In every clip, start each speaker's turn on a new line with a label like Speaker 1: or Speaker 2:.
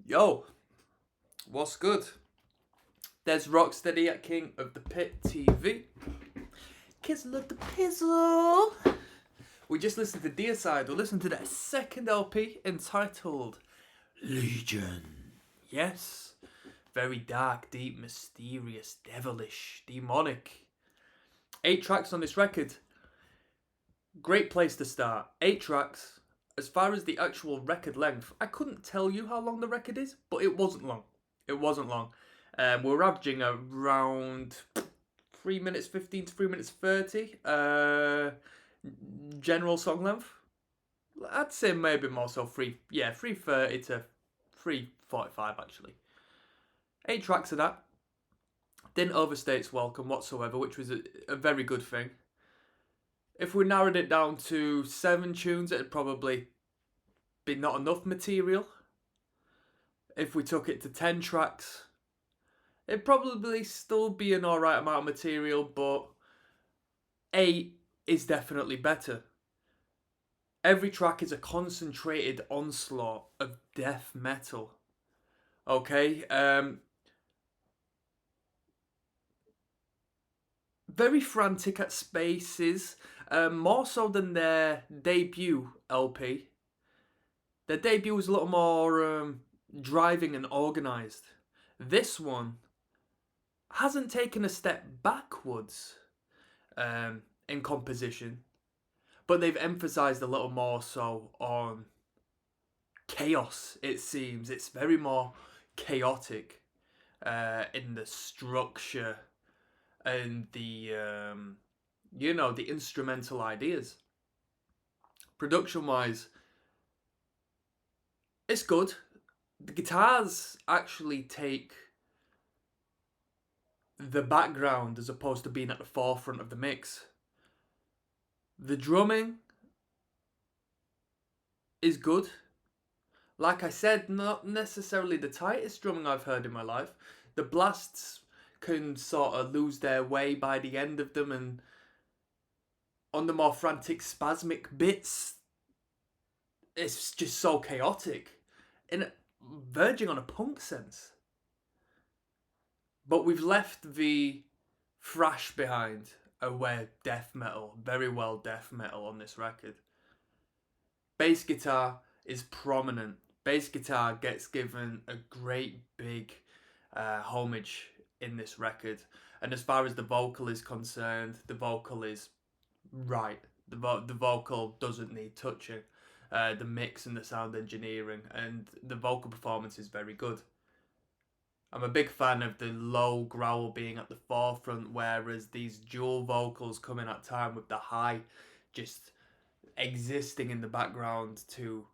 Speaker 1: Yo, what's good? There's Rocksteady at King of the Pit TV. Kids love the pizzle. We just listened to Deicide. We listened to their second LP entitled Legion. Yes, very dark, deep, mysterious, devilish, demonic. 8 tracks on this record. Great place to start. 8 tracks. As far as the actual record length, I couldn't tell you how long the record is, but it wasn't long. It wasn't long. We're averaging around 3 minutes 15 to 3 minutes 30. General song length, I'd say maybe more so 3:30 to 3:45 actually. 8 tracks of that. Didn't overstay its welcome whatsoever, which was a very good thing. If we narrowed it down to 7 tunes, it'd probably be not enough material. If we took it to 10 tracks, it'd probably still be an alright amount of material, but 8 is definitely better. Every track is a concentrated onslaught of death metal. Okay? Very frantic at spaces, more so than their debut LP. Their debut was a little more driving and organised. This one hasn't taken a step backwards in composition, but they've emphasised a little more so on chaos, it seems. It's very more chaotic in the structure and the the instrumental ideas. Production wise, it's good. The guitars actually take the background as opposed to being at the forefront of the mix. The drumming is good. Like I said, not necessarily the tightest drumming I've heard in my life. The blasts can sort of lose their way by the end of them, and on the more frantic, spasmic bits, it's just so chaotic, verging on a punk sense. But we've left the thrash behind, aware death metal, very well death metal on this record. Bass guitar is prominent. Bass guitar gets given a great big homage in this record. And as far as the vocal is concerned, the vocal is right. The vocal doesn't need touching. The mix and the sound engineering and the vocal performance is very good. I'm a big fan of the low growl being at the forefront, whereas these dual vocals coming at time with the high just existing in the background to,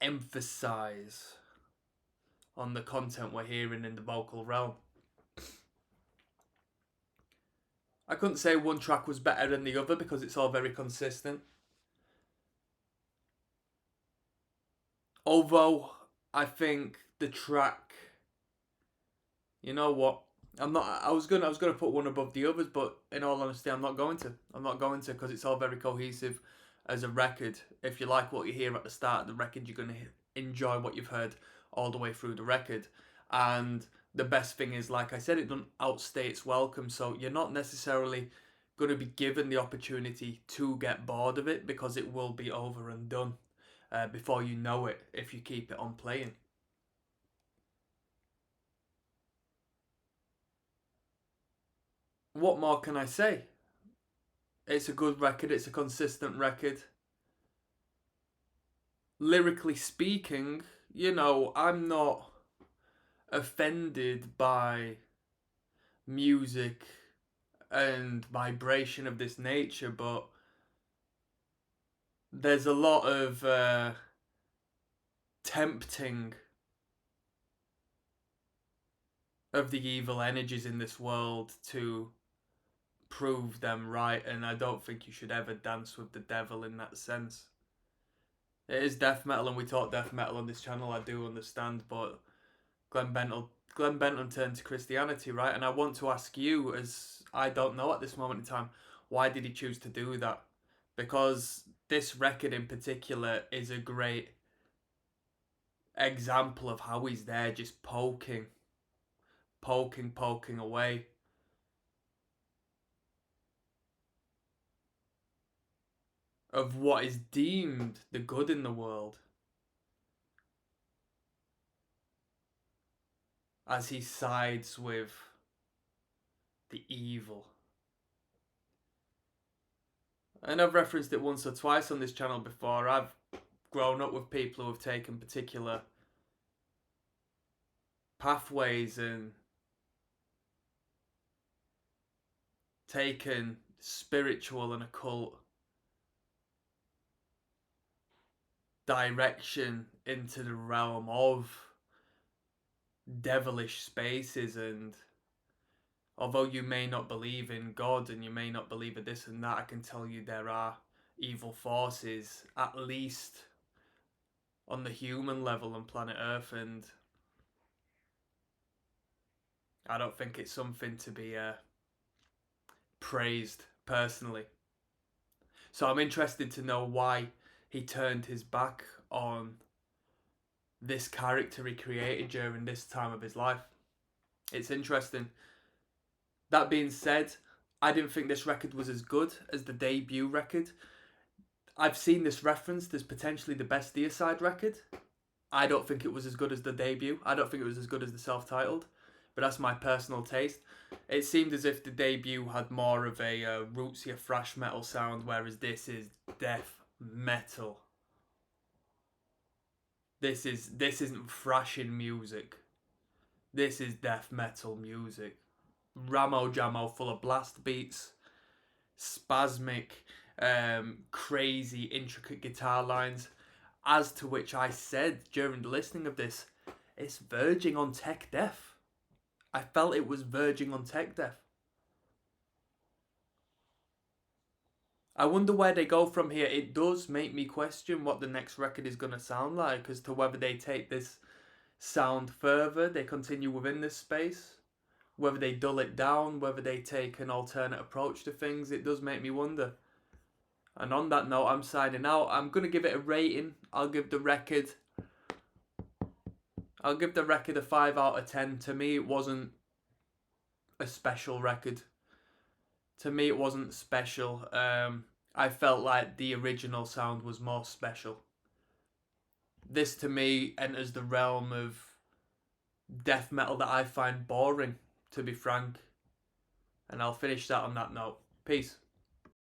Speaker 1: emphasize on the content we're hearing in the vocal realm. I couldn't say one track was better than the other because it's all very consistent. Although I think the track, you know what? I was gonna put one above the others, but in all honesty, I'm not going to because it's all very cohesive as a record. If you like what you hear at the start of the record, you're gonna enjoy what you've heard all the way through the record. And the best thing is, like I said, it doesn't outstay its welcome, so you're not necessarily going to be given the opportunity to get bored of it because it will be over and done before you know it if you keep it on playing. What more can I say? It's a good record, it's a consistent record. Lyrically speaking, I'm not offended by music and vibration of this nature, but there's a lot of tempting of the evil energies in this world to prove them right, and I don't think you should ever dance with the devil in that sense. It is death metal, and we talk death metal on this channel, I do understand, but Glenn Benton turned to Christianity, right? And I want to ask you, as I don't know at this moment in time, why did he choose to do that? Because this record in particular is a great example of how he's there just poking away. Of what is deemed the good in the world. As he sides with the evil. And I've referenced it once or twice on this channel before. I've grown up with people who have taken particular pathways and taken spiritual and occult direction into the realm of devilish spaces. And although you may not believe in God and you may not believe in this and that, I can tell you there are evil forces, at least on the human level on planet Earth, and I don't think it's something to be praised personally. So I'm interested to know why he turned his back on this character he created during this time of his life. It's interesting. That being said, I didn't think this record was as good as the debut record. I've seen this referenced as potentially the best Deicide record. I don't think it was as good as the debut. I don't think it was as good as the self-titled. But that's my personal taste. It seemed as if the debut had more of a rootsier thrash metal sound, whereas this is death metal. This isn't thrashing music. This is death metal music. Ramo Jamo, full of blast beats, spasmic, crazy, intricate guitar lines. As to which I said during the listening of this, it's verging on tech death. I felt it was verging on tech death. I wonder where they go from here. It does make me question what the next record is going to sound like, as to whether they take this sound further, they continue within this space, whether they dull it down, whether they take an alternate approach to things. It does make me wonder. And on that note, I'm signing out. I'm going to give it a rating. I'll give the record a 5 out of 10. To me, it wasn't a special record. To me, it wasn't special. I felt like the original sound was more special. This, to me, enters the realm of death metal that I find boring, to be frank. And I'll finish that on that note. Peace.